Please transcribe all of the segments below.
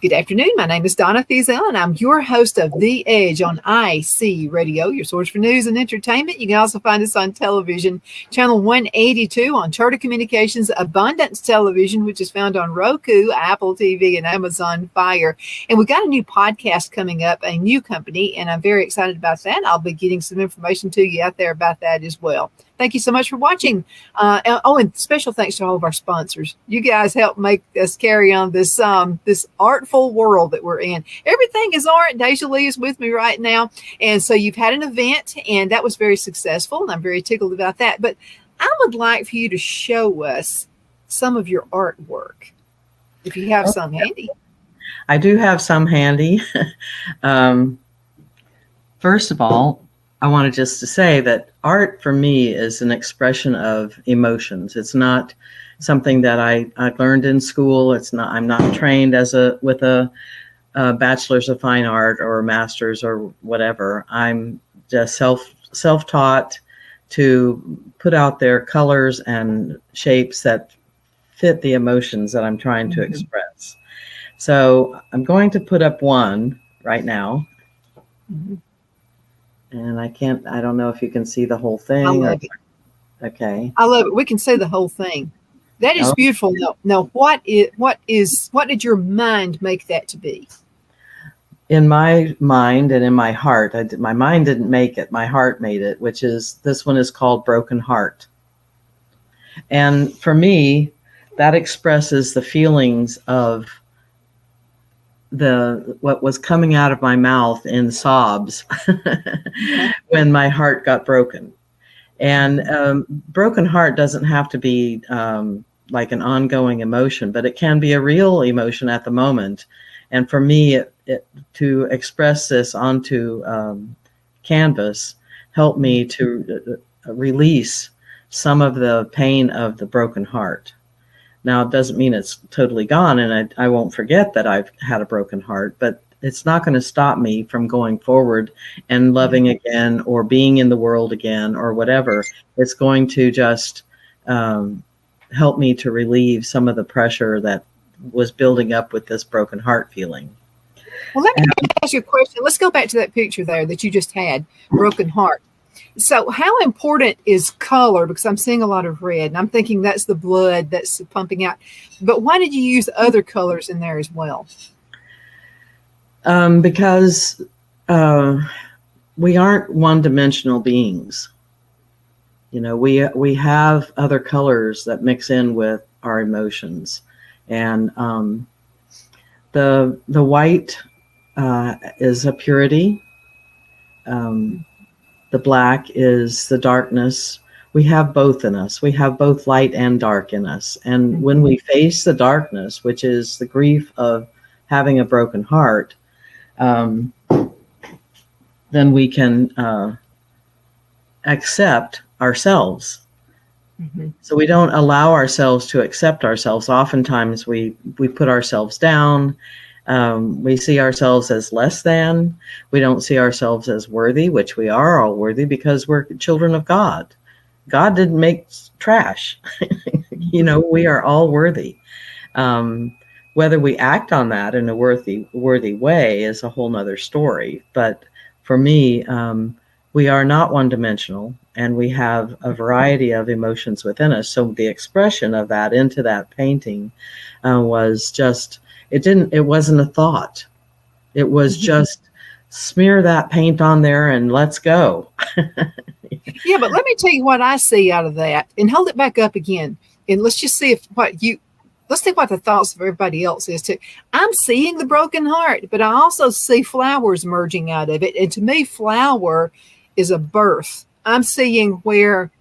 Good afternoon. My name is Donna Thiesel, and I'm your host of The Edge on IC Radio, your source for news and entertainment. You can also find us on television, channel 182 on Charter Communications Abundance Television, which is found on Roku, Apple TV, and Amazon Fire. And we've got a new podcast coming up, a new company, and I'm very excited about that. I'll be getting some information to you out there about that as well. Thank you so much for watching. And special thanks to all of our sponsors. You guys help make us carry on this artful world that we're in. Everything is art. DeJoly is with me right now. And so you've had an event, and that was very successful, and I'm very tickled about that. But I would like for you to show us some of your artwork, if you have some handy. I do have some handy. First of all, I wanted just to say that art for me is an expression of emotions. It's not something that I learned in school. I'm not trained with a bachelor's of fine art or a master's or whatever. I'm just self-taught to put out there colors and shapes that fit the emotions that I'm trying to express. So I'm going to put up one right now. Mm-hmm. And I don't know if you can see the whole thing. I love it. Okay. I love it. We can see the whole thing. That is beautiful. No, what did your mind make that to be? In my mind and in my heart, my mind didn't make it. My heart made it, this one is called Broken Heart. And for me, that expresses the feelings of what was coming out of my mouth in sobs when my heart got broken. And broken heart doesn't have to be like an ongoing emotion, but it can be a real emotion at the moment. And for me, to express this onto canvas helped me to release some of the pain of the broken heart. Now, it doesn't mean it's totally gone, and I won't forget that I've had a broken heart, but it's not going to stop me from going forward and loving again or being in the world again or whatever. It's going to just help me to relieve some of the pressure that was building up with this broken heart feeling. Well, let me ask you a question. Let's go back to that picture there that you just had, broken heart. So how important is color? Because I'm seeing a lot of red, and I'm thinking that's the blood that's pumping out. But why did you use other colors in there as well? Because we aren't one-dimensional beings. You know, we have other colors that mix in with our emotions. And the white is a purity. The black is the darkness. We have both in us. We have both light and dark in us. And when we face the darkness, which is the grief of having a broken heart, then we can accept ourselves. Mm-hmm. So we don't allow ourselves to accept ourselves. Oftentimes we put ourselves down. We see ourselves as less than. We don't see ourselves as worthy, which we are all worthy because we're children of God. God didn't make trash. You know, we are all worthy. Whether we act on that in a worthy way is a whole nother story. But for me, we are not one-dimensional, and we have a variety of emotions within us. So the expression of that into that painting was just... It wasn't a thought. It was just smear that paint on there and let's go. Yeah, but let me tell you what I see out of that, and hold it back up again. And let's just see let's see what the thoughts of everybody else is too. I'm seeing the broken heart, but I also see flowers emerging out of it. And to me, flower is a birth. I'm seeing where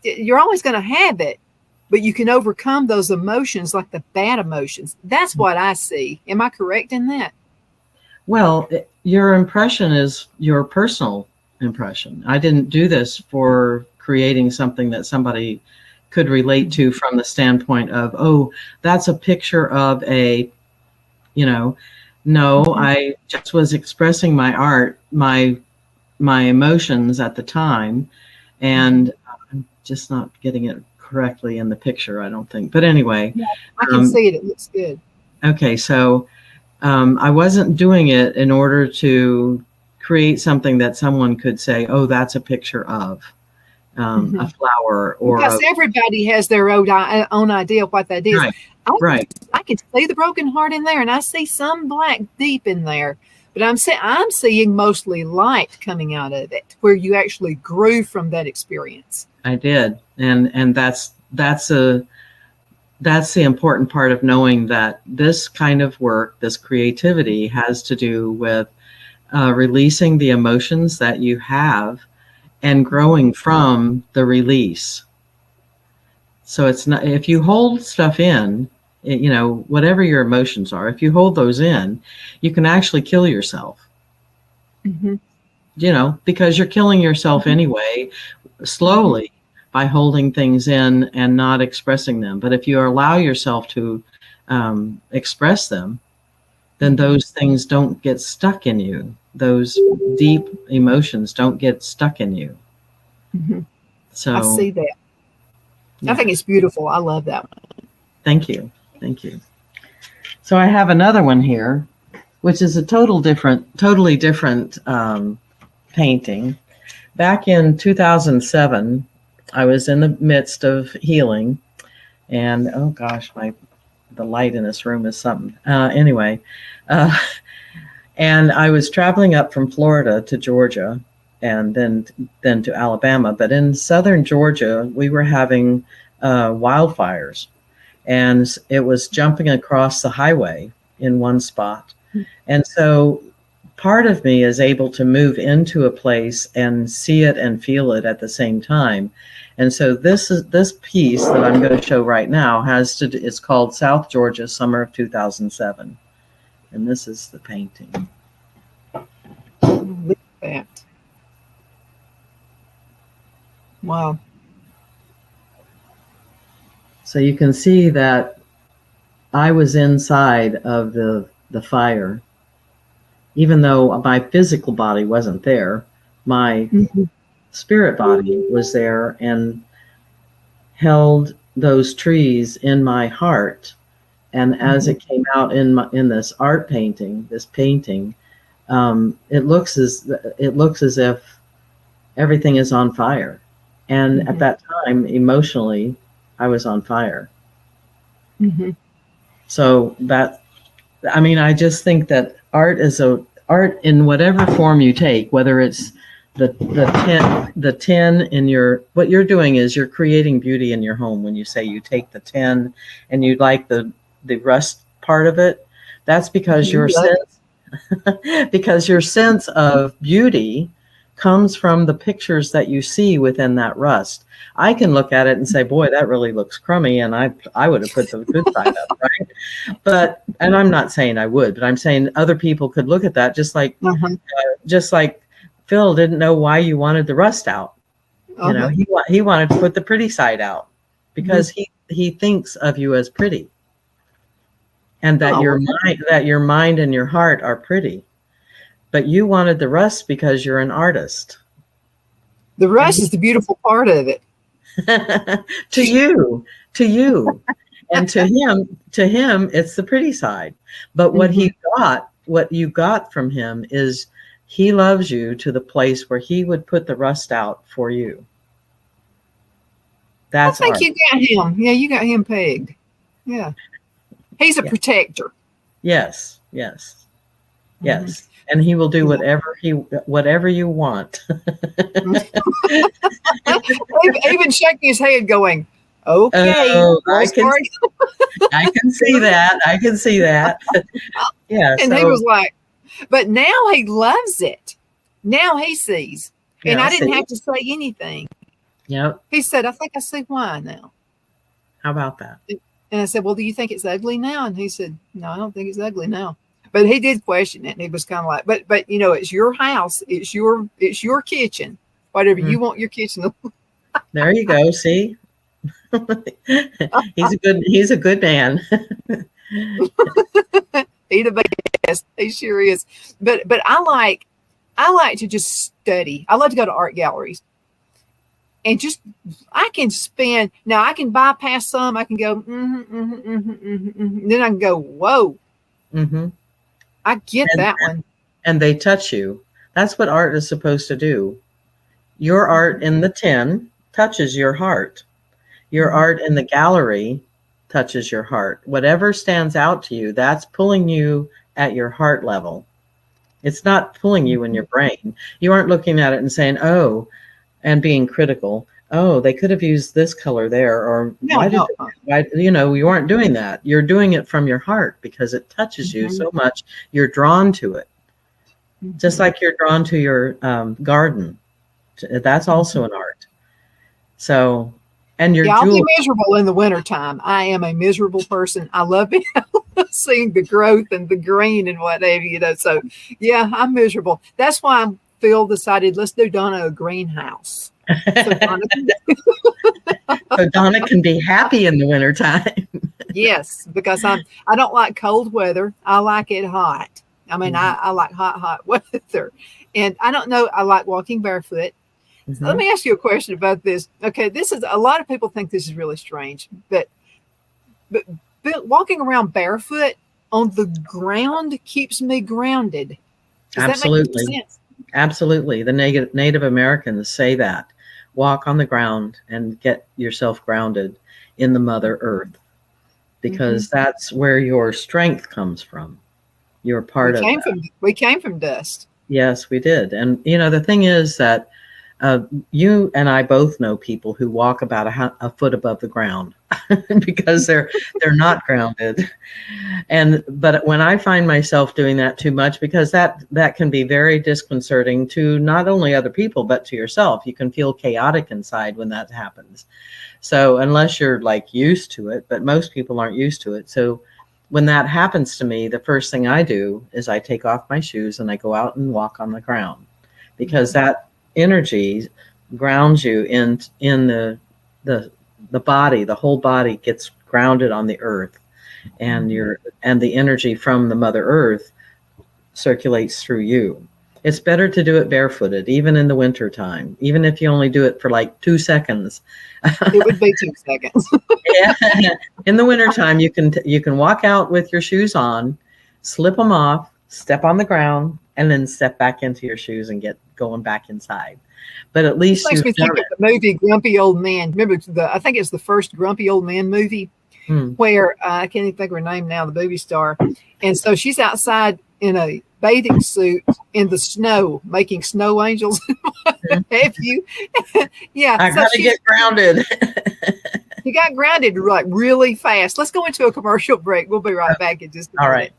you're always going to have it, but you can overcome those emotions, like the bad emotions. That's what I see. Am I correct in that? Well, your impression is your personal impression. I didn't do this for creating something that somebody could relate to from the standpoint of, oh, that's a picture of a, no, I just was expressing my art, my emotions at the time, and I'm just not getting it correctly in the picture, I don't think. But anyway. Yeah, I can see it. It looks good. Okay, so I wasn't doing it in order to create something that someone could say, oh, that's a picture of a flower or because everybody has their own idea of what that is. Right, right. I can see the broken heart in there, and I see some black deep in there, but I'm seeing mostly light coming out of it, where you actually grew from that experience. I did, and that's the important part of knowing that this kind of work, this creativity, has to do with releasing the emotions that you have and growing from the release. So it's not, if you hold stuff in, whatever your emotions are, if you hold those in, you can actually kill yourself. Because you're killing yourself anyway, slowly, by holding things in and not expressing them. But if you allow yourself to express them, then those things don't get stuck in you. Those deep emotions don't get stuck in you. So I see that. Yeah. I think it's beautiful. I love that one. Thank you. So I have another one here, which is a totally different painting. Back in 2007, I was in the midst of healing, and oh gosh, the light in this room is something. And I was traveling up from Florida to Georgia, and then to Alabama. But in southern Georgia, we were having wildfires, and it was jumping across the highway in one spot. And so part of me is able to move into a place and see it and feel it at the same time. And so this piece that I'm going to show right now it's called South Georgia, Summer of 2007. And this is the painting. Look at that. Wow. So you can see that I was inside of the fire. Even though my physical body wasn't there, my spirit body was there and held those trees in my heart. And as it came out in this art painting, it looks as if everything is on fire. And at that time, emotionally, I was on fire. So I just think that art art in whatever form you take, whether it's the tin in what you're doing is you're creating beauty in your home. When you say you take the tin and you like the rust part of it, that's because your sense of beauty comes from the pictures that you see within that rust. I can look at it and say, boy, that really looks crummy, and I would have put the good side up, right? And I'm not saying I would, but I'm saying other people could look at that just like Phil didn't know why you wanted the rust out. He wanted to put the pretty side out because he thinks of you as pretty, and that your mind and your heart are pretty. But you wanted the rust because you're an artist. The rust is the beautiful part of it. to you. And to him, it's the pretty side. But what you got from him is he loves you to the place where he would put the rust out for you. That's I think you got him. Yeah, you got him pegged. Yeah. He's a protector. Yes. And he will do whatever you want. Even shaking his head going, okay. I can see that. Yeah. And he was like, but now he loves it. Now he sees. And I didn't have to say anything. Yep. He said, I think I see why now. How about that? And I said, well, do you think it's ugly now? And he said, no, I don't think it's ugly now. But he did question it, and he was kind of like, but it's your house, it's your kitchen, whatever you want your kitchen to look like. There you go. See, he's a good man. He the best. He sure is. But I like to just study. I love to go to art galleries, and I can bypass some. I can go, then I can go, whoa. I get that one. And they touch you. That's what art is supposed to do. Your art in the tin touches your heart. Your art in the gallery touches your heart. Whatever stands out to you, that's pulling you at your heart level. It's not pulling you in your brain. You aren't looking at it and saying, oh, and being critical. Oh, they could have used this color there, or why, you aren't doing that. You're doing it from your heart because it touches you so much. You're drawn to it. Just like you're drawn to your garden. That's also an art. So, and your I'll be miserable in the wintertime. I am a miserable person. I love it. Seeing the growth and the green and what have you, So yeah, I'm miserable. That's why Phil decided, let's do Donna a greenhouse. So Donna can be happy in the wintertime. Yes, because I don't like cold weather. I like it hot. I mean, I like hot weather. And I don't know, I like walking barefoot. So let me ask you a question about this. Okay, this is, a lot of people think this is really strange, but walking around barefoot on the ground keeps me grounded. Does Absolutely. that make sense? Absolutely. The Native Americans say that. Walk on the ground and get yourself grounded in the Mother Earth, because that's where your strength comes from. You're part of it. We came from dust. Yes, we did. And, the thing is that you and I both know people who walk about a foot above the ground because they're not grounded. But when I find myself doing that too much, because that can be very disconcerting to not only other people, but to yourself. You can feel chaotic inside when that happens. So unless you're like used to it, but most people aren't used to it. So when that happens to me, the first thing I do is I take off my shoes and I go out and walk on the ground, because that energy grounds you in the body. The whole body gets grounded on the earth, and the energy from the Mother Earth circulates through you. It's better to do it barefooted, even in the winter time, even if you only do it for like 2 seconds. It would be 2 seconds. Yeah. In the wintertime, you can walk out with your shoes on, slip them off, step on the ground, and then step back into your shoes and get going back inside. But at least it makes me think of the movie Grumpy Old Man. Remember, I think it's the first Grumpy Old Man movie, where I can't even think of her name now, the movie star. And so she's outside in a bathing suit in the snow, making snow angels. Have you? Yeah. I gotta get grounded. You got grounded like really fast. Let's go into a commercial break. We'll be right back in just a minute. All right.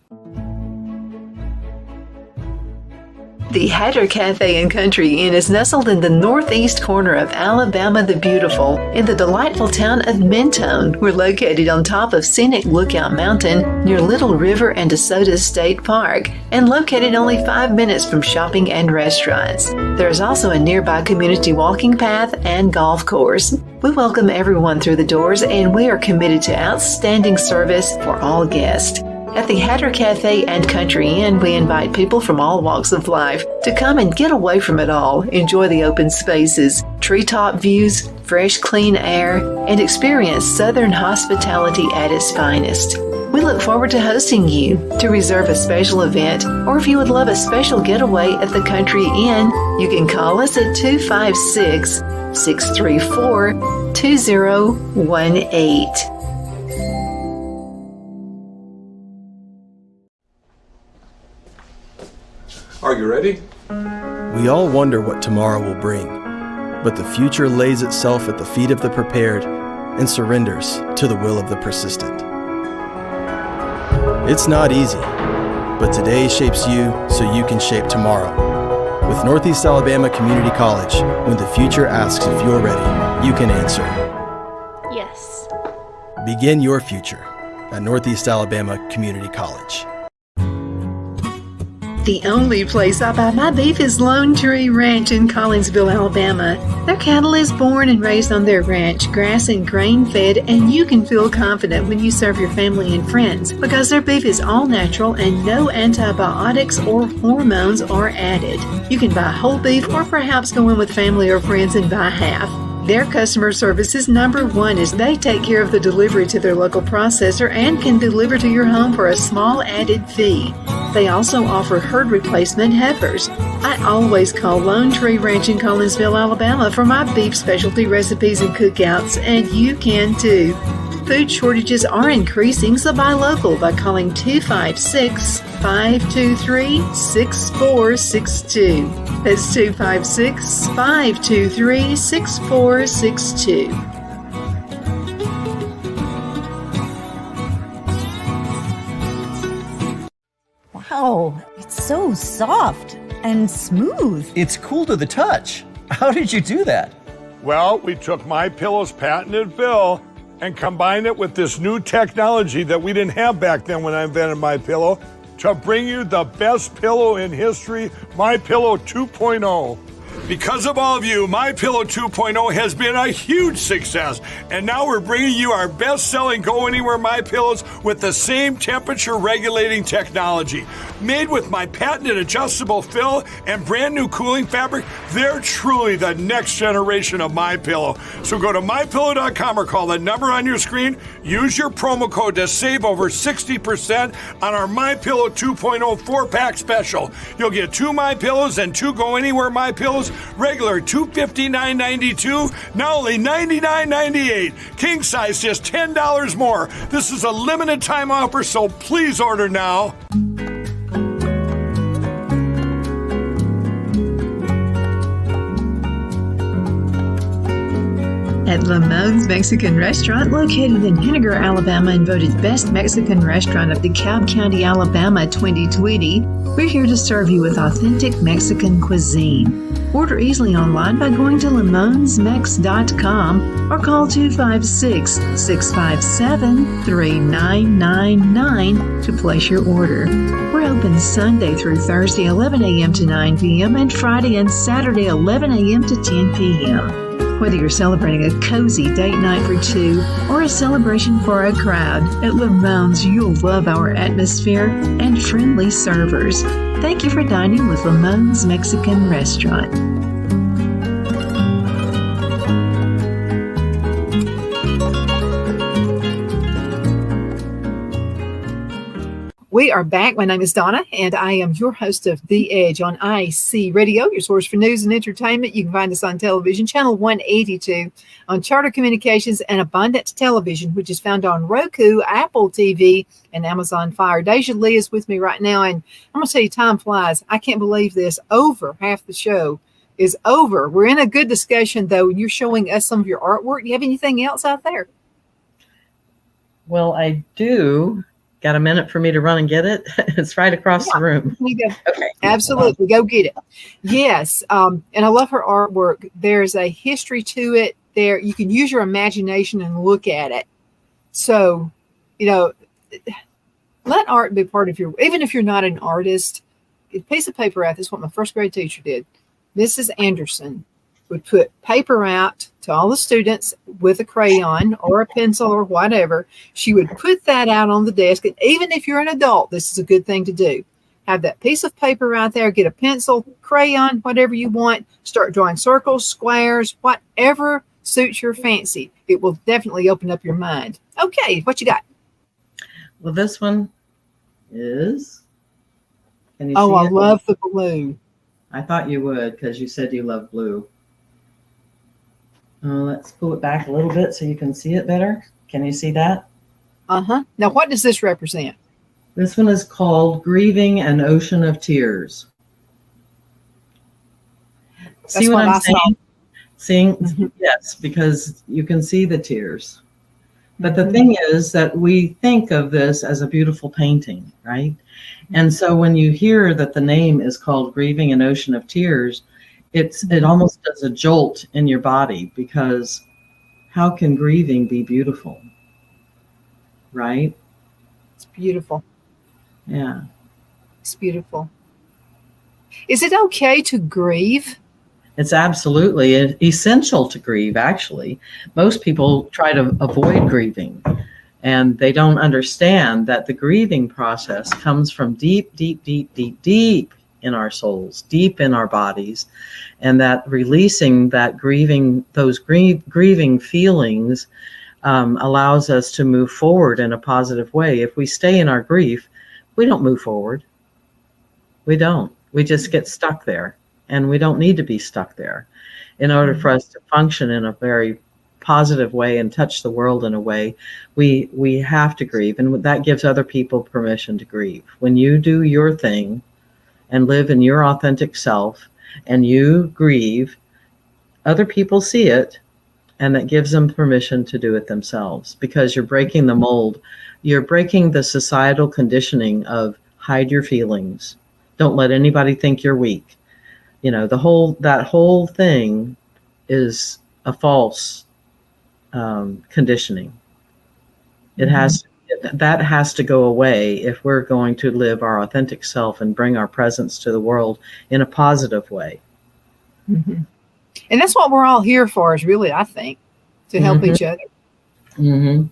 The Hatter Cafe and Country Inn is nestled in the northeast corner of Alabama the Beautiful in the delightful town of Mentone. We're located on top of scenic Lookout Mountain near Little River and DeSoto State Park, and located only 5 minutes from shopping and restaurants. There is also a nearby community walking path and golf course. We welcome everyone through the doors, and we are committed to outstanding service for all guests. At the Hatter Cafe and Country Inn, we invite people from all walks of life to come and get away from it all, enjoy the open spaces, treetop views, fresh, clean air, and experience Southern hospitality at its finest. We look forward to hosting you. To reserve a special event, or if you would love a special getaway at the Country Inn, you can call us at 256-634-2018. Are you ready? We all wonder what tomorrow will bring, but the future lays itself at the feet of the prepared and surrenders to the will of the persistent. It's not easy, but today shapes you so you can shape tomorrow. With Northeast Alabama Community College, when the future asks if you're ready, you can answer yes. Begin your future at Northeast Alabama Community College. The only place I buy my beef is Lone Tree Ranch in Collinsville, Alabama. Their cattle is born and raised on their ranch, grass and grain fed, and you can feel confident when you serve your family and friends because their beef is all natural and no antibiotics or hormones are added. You can buy whole beef or perhaps go in with family or friends and buy half. Their customer service is number one as they take care of the delivery to their local processor and can deliver to your home for a small added fee. They also offer herd replacement heifers. I always call Lone Tree Ranch in Collinsville, Alabama for my beef specialty recipes and cookouts, and you can too. Food shortages are increasing, so buy local by calling 256-523-6462. That's 256-523-6462. Wow, it's so soft and smooth. It's cool to the touch. How did you do that? Well, we took MyPillow's patented fill and combined it with this new technology that we didn't have back then when I invented MyPillow to bring you the best pillow in history, MyPillow 2.0. Because of all of you, MyPillow 2.0 has been a huge success, and now we're bringing you our best-selling Go Anywhere MyPillows with the same temperature-regulating technology. Made with my patented adjustable fill and brand new cooling fabric, they're truly the next generation of MyPillow. So go to MyPillow.com or call the number on your screen. Use your promo code to save over 60% on our MyPillow 2.0 4-pack special. You'll get 2 MyPillows and 2 Go Anywhere MyPillows, regular $259.92, now only $99.98. King size just $10 more. This is a limited time offer, so please order now. At Lamone's Mexican Restaurant, located in Henniger, Alabama, and voted Best Mexican Restaurant of DeKalb County, Alabama 2020, we're here to serve you with authentic Mexican cuisine. Order easily online by going to lamonsmex.com or call 256-657-3999 to place your order. We're open Sunday through Thursday 11 a.m. to 9 p.m. and Friday and Saturday 11 a.m. to 10 p.m. Whether you're celebrating a cozy date night for two or a celebration for a crowd, at Lamone's you'll love our atmosphere and friendly servers. Thank you for dining with Lamone's Mexican Restaurant. We are back. My name is Donna, and I am your host of The Edge on IC Radio, your source for news and entertainment. You can find us on television, channel 182, on Charter Communications and Abundant Television, which is found on Roku, Apple TV, and Amazon Fire. DeJoly is with me right now, and I'm going to tell you, time flies. I can't believe this. Over half the show is over. We're in a good discussion, though, and you're showing us some of your artwork. Do you have anything else out there? Well, I do. Got a minute for me to run and get it? It's right across the room. Okay. Absolutely. Go get it. Yes. And I love her artwork. There's a history to it there. You can use your imagination and look at it. So, let art be part of your, even if you're not an artist, a piece of paper out. This is what my first grade teacher did. Mrs. Anderson would put paper out to all the students with a crayon or a pencil or whatever. She would put that out on the desk. And even if you're an adult, this is a good thing to do. Have that piece of paper out there, get a pencil, crayon, whatever you want. Start drawing circles, squares, whatever suits your fancy. It will definitely open up your mind. Okay, what you got? Well, this one is... Can you see I it? love the blue. I thought you would because you said you love blue. Let's pull it back a little bit so you can see it better. Can you see that? Uh-huh. Now, what does this represent? This one is called Grieving an Ocean of Tears. See what I'm saying? Seeing? Mm-hmm. Yes, because you can see the tears. But the thing is that we think of this as a beautiful painting, right? And so when you hear that the name is called Grieving an Ocean of Tears, it almost does a jolt in your body, because how can grieving be beautiful? Right? It's beautiful. Yeah. It's beautiful. Is it okay to grieve? It's absolutely essential to grieve, actually. Most people try to avoid grieving, and they don't understand that the grieving process comes from deep, deep, deep, deep, deep in our souls, deep in our bodies, and that releasing that grieving, those grieving feelings allows us to move forward in a positive way. If we stay in our grief, we don't move forward. We don't. We just get stuck there, and we don't need to be stuck there. In order for us to function in a very positive way and touch the world in a way, we have to grieve, and that gives other people permission to grieve. When you do your thing and live in your authentic self and you grieve, other people see it, and that gives them permission to do it themselves, because you're breaking the mold. You're breaking the societal conditioning of hide your feelings. Don't let anybody think you're weak. That whole thing is a false conditioning. That has to go away if we're going to live our authentic self and bring our presence to the world in a positive way. Mm-hmm. And that's what we're all here for, is really, I think, to help each other. Mm-hmm.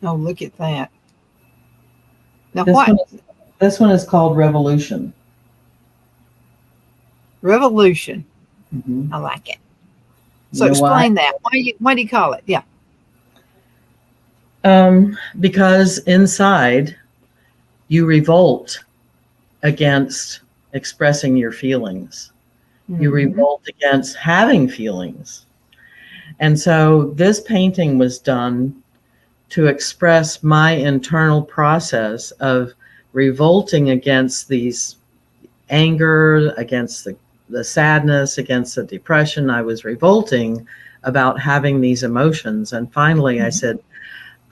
Oh, look at that. Now, this one is called Revolution. Revolution. Mm-hmm. I like it. So explain that. Why do you call it? Yeah. Because inside you revolt against expressing your feelings. Mm-hmm. You revolt against having feelings. And so this painting was done to express my internal process of revolting against these anger, against the sadness, against the depression. I was revolting about having these emotions. And finally I said,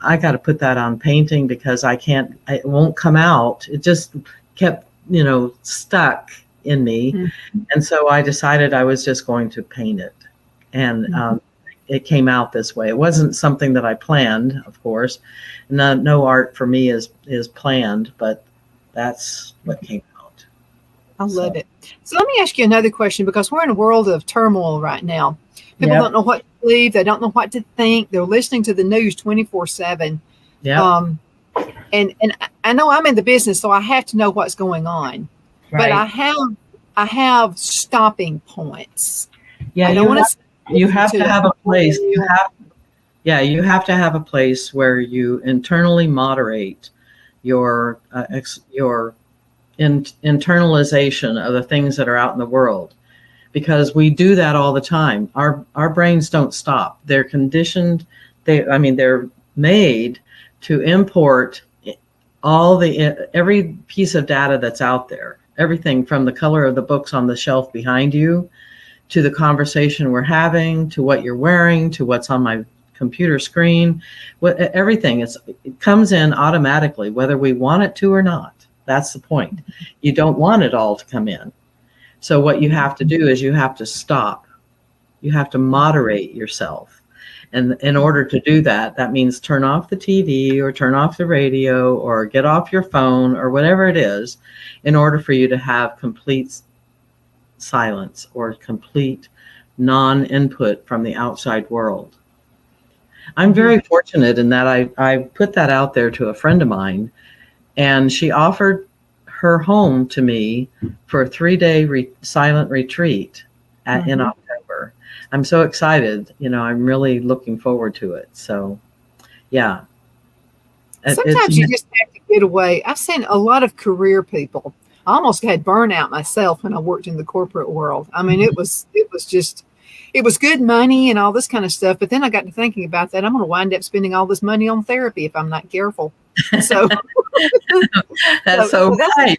I got to put that on painting, because it won't come out. It just kept, stuck in me. Mm-hmm. And so I decided I was just going to paint it. And, it came out this way. It wasn't something that I planned, of course. No art for me is planned, but that's what came out. I love it. So let me ask you another question, because we're in a world of turmoil right now. People don't know what to believe. They don't know what to think. They're listening to the news 24/7. Yeah. And I know I'm in the business, so I have to know what's going on. Right. But I have stopping points. Yeah, you have to have a place. You have to have a place where you internally moderate your internalization of the things that are out in the world, because we do that all the time. Our brains don't stop. They're conditioned. They're made to import every piece of data that's out there. Everything from the color of the books on the shelf behind you, to the conversation we're having, to what you're wearing, to what's on my computer screen. Everything it comes in automatically, whether we want it to or not. That's the point. You don't want it all to come in. So what you have to do is you have to stop. You have to moderate yourself. And in order to do that, that means turn off the TV or turn off the radio or get off your phone or whatever it is, in order for you to have complete silence or complete non-input from the outside world. I'm very fortunate in that I put that out there to a friend of mine, and she offered her home to me for a 3-day silent retreat in October. I'm so excited. I'm really looking forward to it. So, yeah. Sometimes you just have to get away. I've seen a lot of career people. I almost had burnout myself when I worked in the corporate world. I mean, it was good money and all this kind of stuff. But then I got to thinking about that. I'm going to wind up spending all this money on therapy if I'm not careful. So that's so right.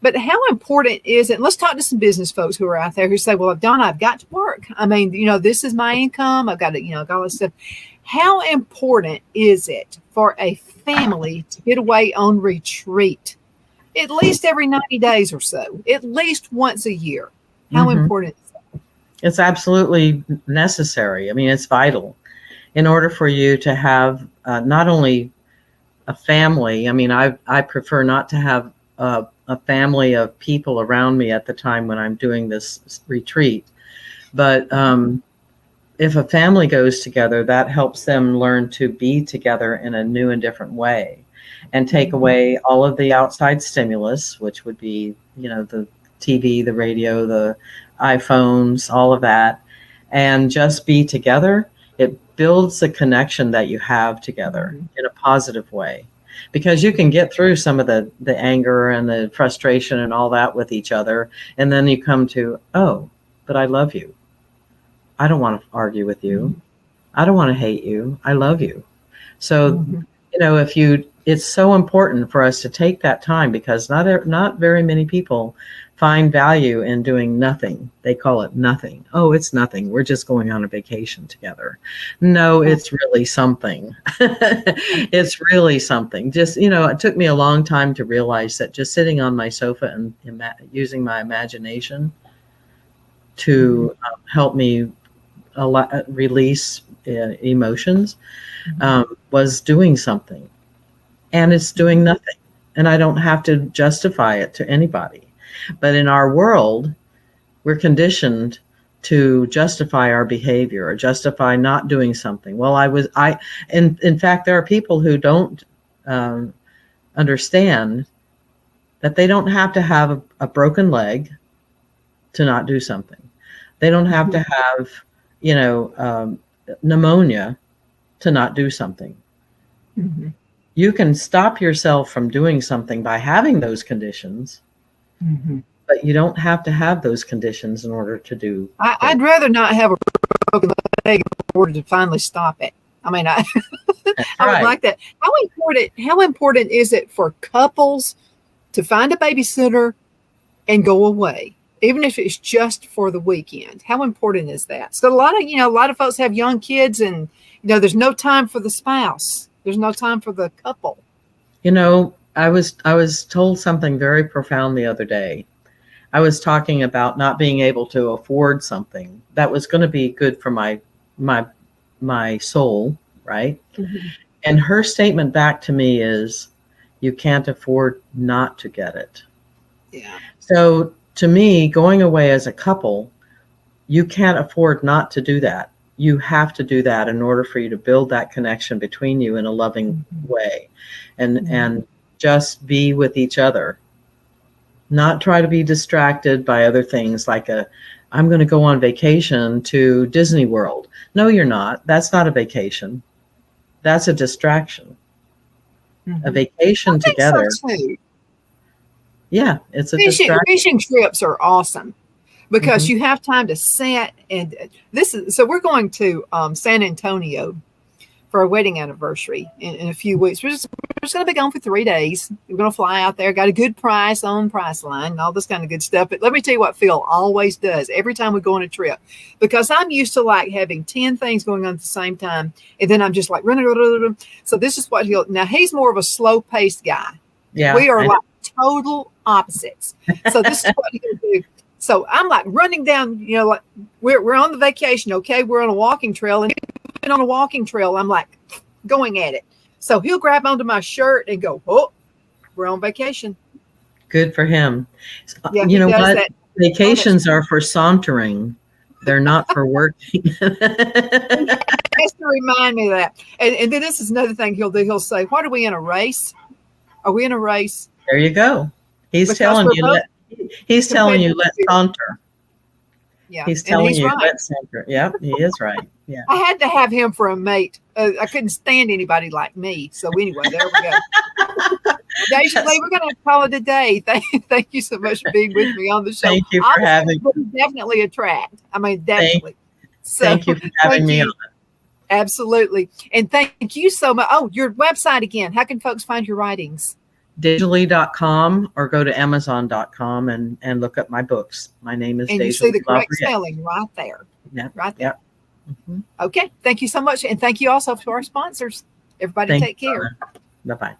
But how important is it? Let's talk to some business folks who are out there who say, well, Donna, I've got to work. I mean, this is my income. I've got to, got all this stuff. How important is it for a family to get away on retreat? At least every 90 days or so, at least once a year. How important is that? It's absolutely necessary. I mean, it's vital in order for you to have not only a family. I mean, I prefer not to have a family of people around me at the time when I'm doing this retreat. But if a family goes together, that helps them learn to be together in a new and different way, and take away all of the outside stimulus, which would be, the TV, the radio, the iPhones, all of that, and just be together. It builds the connection that you have together in a positive way. Because you can get through some of the anger and the frustration and all that with each other. And then you come to, oh, but I love you. I don't want to argue with you. I don't want to hate you. I love you. So, it's so important for us to take that time, because not very many people find value in doing nothing. They call it nothing. Oh, it's nothing. We're just going on a vacation together. No, it's really something. It's really something. Just, it took me a long time to realize that just sitting on my sofa and using my imagination to help me release emotions was doing something. And it's doing nothing. And I don't have to justify it to anybody. But in our world, we're conditioned to justify our behavior or justify not doing something. Well, in fact, there are people who don't understand that they don't have to have a broken leg to not do something. They don't have to have, pneumonia to not do something. Mm-hmm. You can stop yourself from doing something by having those conditions, but you don't have to have those conditions in order to do. I'd rather not have a broken leg in order to finally stop it. I mean, I would like that. How important is it for couples to find a babysitter and go away, even if it's just for the weekend? How important is that? So a lot of folks have young kids, and there's no time for the spouse. There's no time for the couple. I was told something very profound the other day. I was talking about not being able to afford something that was going to be good for my soul, right? Mm-hmm. And her statement back to me is, you can't afford not to get it. Yeah. So to me, going away as a couple, you can't afford not to do that. You have to do that in order for you to build that connection between you in a loving way, and just be with each other. Not try to be distracted by other things like I'm going to go on vacation to Disney World. No, you're not. That's not a vacation. That's a distraction. A vacation together. So too. Yeah, it's a distraction. Fishing trips are awesome, because you have time to set, and so we're going to San Antonio for our wedding anniversary in a few weeks. We're just going to be gone for 3 days. We're going to fly out there, got a good price on Priceline and all this kind of good stuff. But let me tell you what Phil always does every time we go on a trip, because I'm used to like having 10 things going on at the same time. And then I'm just like running. So this is what he's more of a slow paced guy. Yeah, we are like total opposites. So this is what he'll do. So I'm like running down, like we're on the vacation. Okay. We're on a walking trail, and on a walking trail, I'm like going at it. So he'll grab onto my shirt and go, oh, we're on vacation. Good for him. Yeah, you know what? Vacations are for sauntering. They're not for working. He has to remind me of that. And then this is another thing he'll do. He'll say, what, are we in a race? Are we in a race? There you go. He's telling you, let's saunter. Yeah, he's telling you, let's saunter. Yep, he is right. Yeah. I had to have him for a mate. I couldn't stand anybody like me. So anyway, there we go. DeJoly, we're going to call it a day. Thank you so much for being with me on the show. Thank you for having me. Definitely attract. I mean, definitely. Thank you for having me on. Absolutely. And thank you so much. Oh, your website again. How can folks find your writings? DeJoly.com, or go to Amazon.com and look up my books. My name is DeJoly. And you see the correct spelling right there. Yep. Right there. Yep. Mm-hmm. Okay. Thank you so much. And thank you also to our sponsors. Everybody take care. Bye-bye.